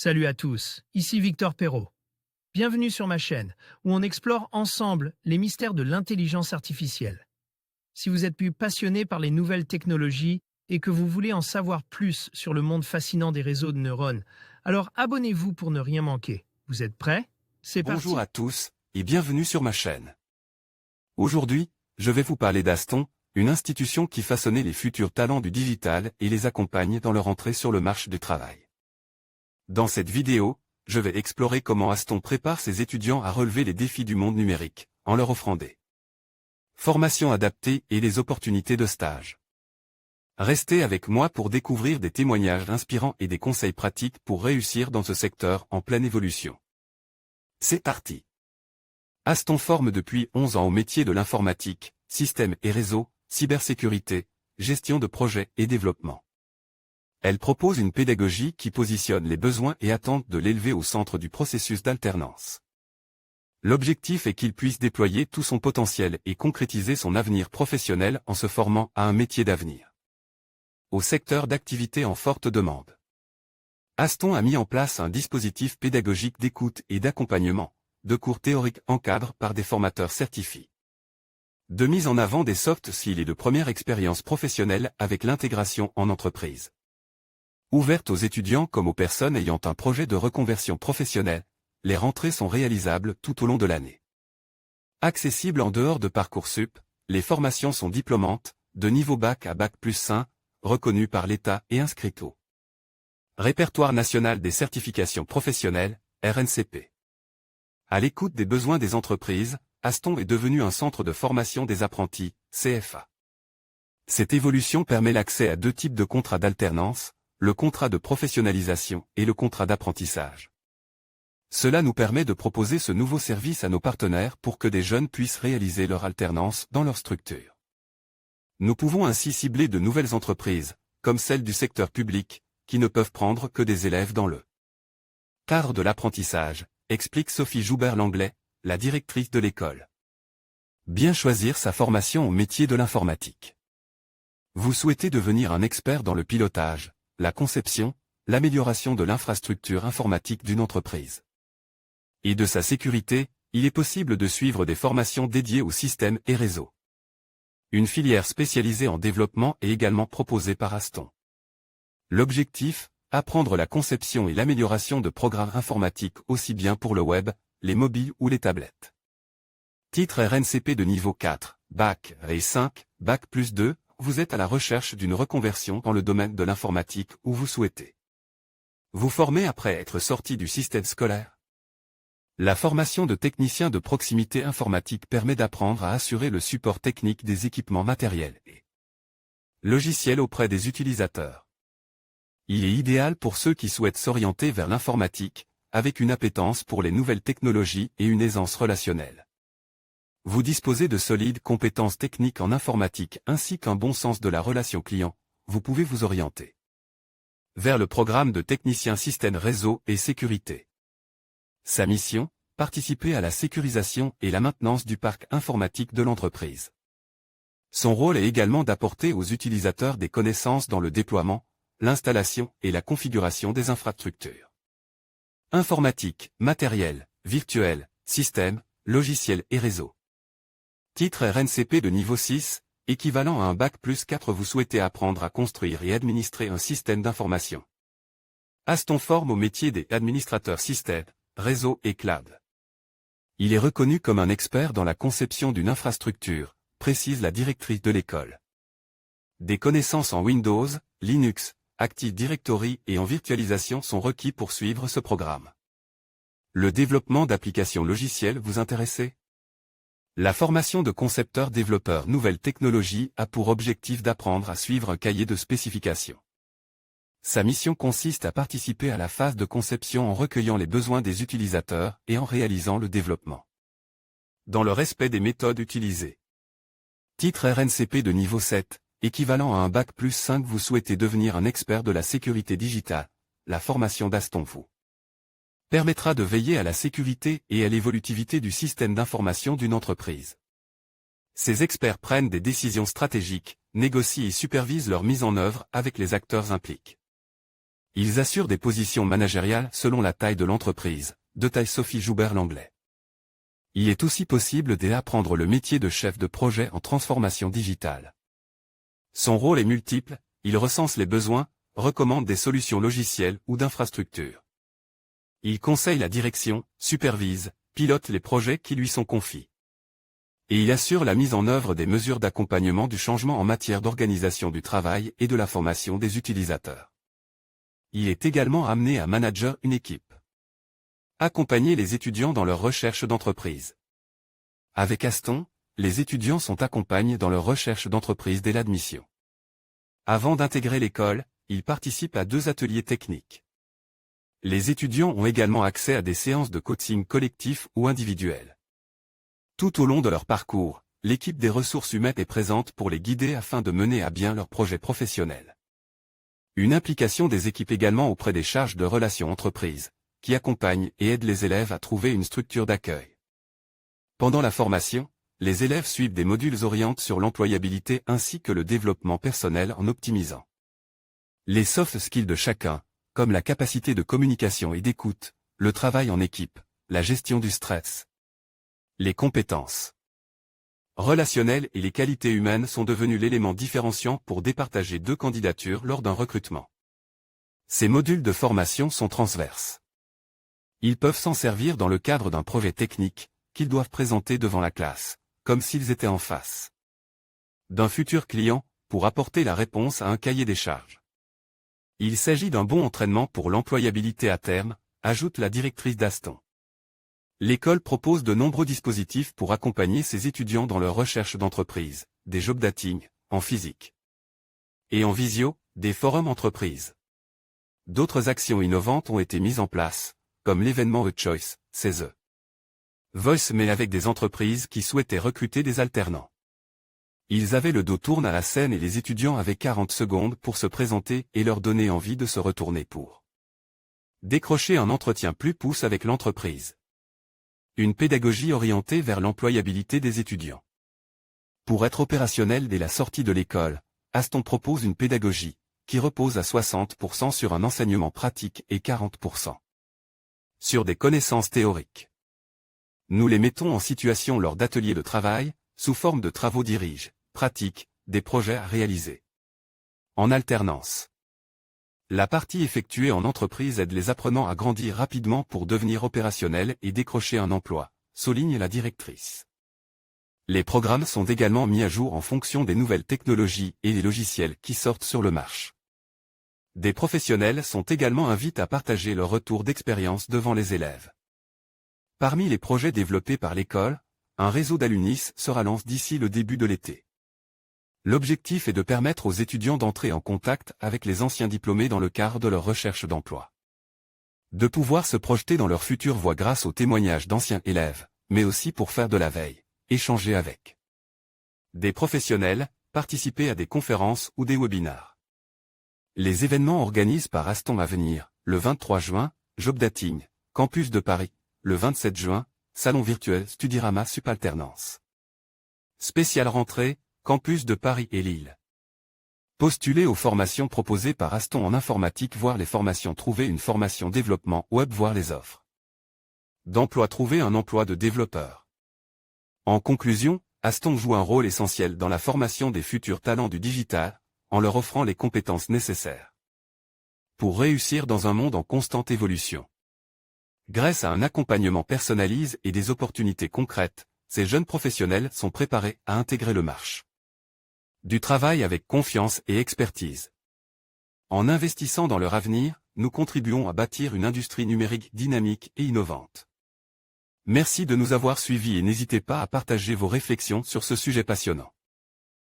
Salut à tous, ici Victor Perrault. Bienvenue sur ma chaîne, où on explore ensemble les mystères de l'intelligence artificielle. Si vous êtes plus passionné par les nouvelles technologies et que vous voulez en savoir plus sur le monde fascinant des réseaux de neurones, alors abonnez-vous pour ne rien manquer. Vous êtes prêts? C'est parti. Bonjour à tous, et bienvenue sur ma chaîne. Aujourd'hui, je vais vous parler d'Aston, une institution qui façonnait les futurs talents du digital et les accompagne dans leur entrée sur le marché du travail. Dans cette vidéo, je vais explorer comment Aston prépare ses étudiants à relever les défis du monde numérique, en leur offrant des formations adaptées et les opportunités de stage. Restez avec moi pour découvrir des témoignages inspirants et des conseils pratiques pour réussir dans ce secteur en pleine évolution. C'est parti. Aston forme depuis 11 ans au métier de l'informatique, systèmes et réseaux, cybersécurité, gestion de projets et développement. Elle propose une pédagogie qui positionne les besoins et attentes de l'élevé au centre du processus d'alternance. L'objectif est qu'il puisse déployer tout son potentiel et concrétiser son avenir professionnel en se formant à un métier d'avenir. Au secteur d'activité en forte demande. Aston a mis en place un dispositif pédagogique d'écoute et d'accompagnement, de cours théoriques encadrés par des formateurs certifiés. De mise en avant des soft skills et de première expérience professionnelle avec l'intégration en entreprise. Ouverte aux étudiants comme aux personnes ayant un projet de reconversion professionnelle, les rentrées sont réalisables tout au long de l'année. Accessibles en dehors de Parcoursup, les formations sont diplômantes, de niveau bac à bac+5, reconnues par l'État et inscrites au Répertoire national des certifications professionnelles, RNCP. À l'écoute des besoins des entreprises, Aston est devenu un centre de formation des apprentis, CFA. Cette évolution permet l'accès à deux types de contrats d'alternance, le contrat de professionnalisation et le contrat d'apprentissage. Cela nous permet de proposer ce nouveau service à nos partenaires pour que des jeunes puissent réaliser leur alternance dans leur structure. Nous pouvons ainsi cibler de nouvelles entreprises, comme celles du secteur public, qui ne peuvent prendre que des élèves dans le cadre de l'apprentissage, explique Sophie Joubert-Langlais, la directrice de l'école. Bien choisir sa formation au métier de l'informatique. Vous souhaitez devenir un expert dans le pilotage, la conception, l'amélioration de l'infrastructure informatique d'une entreprise. Et de sa sécurité, il est possible de suivre des formations dédiées aux systèmes et réseaux. Une filière spécialisée en développement est également proposée par Aston. L'objectif, apprendre la conception et l'amélioration de programmes informatiques aussi bien pour le web, les mobiles ou les tablettes. Titre RNCP de niveau 4, Bac et 5, Bac+2, vous êtes à la recherche d'une reconversion dans le domaine de l'informatique où vous souhaitez vous former après être sorti du système scolaire. La formation de technicien de proximité informatique permet d'apprendre à assurer le support technique des équipements matériels et logiciels auprès des utilisateurs. Il est idéal pour ceux qui souhaitent s'orienter vers l'informatique, avec une appétence pour les nouvelles technologies et une aisance relationnelle. Vous disposez de solides compétences techniques en informatique ainsi qu'un bon sens de la relation client, vous pouvez vous orienter vers le programme de technicien système réseau et sécurité. Sa mission, participer à la sécurisation et la maintenance du parc informatique de l'entreprise. Son rôle est également d'apporter aux utilisateurs des connaissances dans le déploiement, l'installation et la configuration des infrastructures. Informatique, matériel, virtuel, système, logiciel et réseau. Titre RNCP de niveau 6, équivalent à un Bac+4. Vous souhaitez apprendre à construire et administrer un système d'information. Aston forme au métier des administrateurs système, réseau et cloud. Il est reconnu comme un expert dans la conception d'une infrastructure, précise la directrice de l'école. Des connaissances en Windows, Linux, Active Directory et en virtualisation sont requis pour suivre ce programme. Le développement d'applications logicielles vous intéresse? La formation de concepteur-développeur nouvelles technologies a pour objectif d'apprendre à suivre un cahier de spécifications. Sa mission consiste à participer à la phase de conception en recueillant les besoins des utilisateurs et en réalisant le développement. Dans le respect des méthodes utilisées. Titre RNCP de niveau 7, équivalent à un Bac+5. Vous souhaitez devenir un expert de la sécurité digitale. La formation d'Aston vous permettra de veiller à la sécurité et à l'évolutivité du système d'information d'une entreprise. Ces experts prennent des décisions stratégiques, négocient et supervisent leur mise en œuvre avec les acteurs impliqués. Ils assurent des positions managériales selon la taille de l'entreprise, détaille Sophie Joubert-Langlais. Il est aussi possible d'apprendre le métier de chef de projet en transformation digitale. Son rôle est multiple, il recense les besoins, recommande des solutions logicielles ou d'infrastructures. Il conseille la direction, supervise, pilote les projets qui lui sont confiés. Et il assure la mise en œuvre des mesures d'accompagnement du changement en matière d'organisation du travail et de la formation des utilisateurs. Il est également amené à manager une équipe. Accompagner les étudiants dans leur recherche d'entreprise. Avec Aston, les étudiants sont accompagnés dans leur recherche d'entreprise dès l'admission. Avant d'intégrer l'école, ils participent à 2 ateliers techniques. Les étudiants ont également accès à des séances de coaching collectif ou individuel. Tout au long de leur parcours, l'équipe des ressources humaines est présente pour les guider afin de mener à bien leurs projets professionnels. Une implication des équipes également auprès des charges de relations entreprises, qui accompagnent et aident les élèves à trouver une structure d'accueil. Pendant la formation, les élèves suivent des modules orientés sur l'employabilité ainsi que le développement personnel en optimisant les soft skills de chacun, comme la capacité de communication et d'écoute, le travail en équipe, la gestion du stress. Les compétences relationnelles et les qualités humaines sont devenus l'élément différenciant pour départager 2 candidatures lors d'un recrutement. Ces modules de formation sont transverses. Ils peuvent s'en servir dans le cadre d'un projet technique, qu'ils doivent présenter devant la classe, comme s'ils étaient en face d'un futur client, pour apporter la réponse à un cahier des charges. Il s'agit d'un bon entraînement pour l'employabilité à terme, ajoute la directrice d'Aston. L'école propose de nombreux dispositifs pour accompagner ses étudiants dans leur recherche d'entreprise, des job dating, en physique. Et en visio, des forums entreprises. D'autres actions innovantes ont été mises en place, comme l'événement A Choice, CESE. Voice mais avec des entreprises qui souhaitaient recruter des alternants. Ils avaient le dos tourné à la scène et les étudiants avaient 40 secondes pour se présenter et leur donner envie de se retourner pour décrocher un entretien plus pousse avec l'entreprise. Une pédagogie orientée vers l'employabilité des étudiants. Pour être opérationnel dès la sortie de l'école, Aston propose une pédagogie qui repose à 60% sur un enseignement pratique et 40% sur des connaissances théoriques. Nous les mettons en situation lors d'ateliers de travail, sous forme de travaux pratiques, des projets à réaliser. En alternance. La partie effectuée en entreprise aide les apprenants à grandir rapidement pour devenir opérationnels et décrocher un emploi, souligne la directrice. Les programmes sont également mis à jour en fonction des nouvelles technologies et des logiciels qui sortent sur le marché. Des professionnels sont également invités à partager leur retour d'expérience devant les élèves. Parmi les projets développés par l'école, un réseau d'alumnis sera lancé d'ici le début de l'été. L'objectif est de permettre aux étudiants d'entrer en contact avec les anciens diplômés dans le cadre de leur recherche d'emploi. De pouvoir se projeter dans leur future voie grâce aux témoignages d'anciens élèves, mais aussi pour faire de la veille, échanger avec des professionnels, participer à des conférences ou des webinars. Les événements organisés par Aston à venir, le 23 juin, Job Dating, Campus de Paris, le 27 juin, Salon virtuel Studirama Supalternance. Spéciale rentrée, Campus de Paris et Lille. Postuler aux formations proposées par Aston en informatique, voir les formations, trouver une formation développement web, voir les offres d'emploi, trouver un emploi de développeur. En conclusion, Aston joue un rôle essentiel dans la formation des futurs talents du digital, en leur offrant les compétences nécessaires pour réussir dans un monde en constante évolution. Grâce à un accompagnement personnalisé et des opportunités concrètes, ces jeunes professionnels sont préparés à intégrer le marché du travail avec confiance et expertise. En investissant dans leur avenir, nous contribuons à bâtir une industrie numérique dynamique et innovante. Merci de nous avoir suivis et n'hésitez pas à partager vos réflexions sur ce sujet passionnant.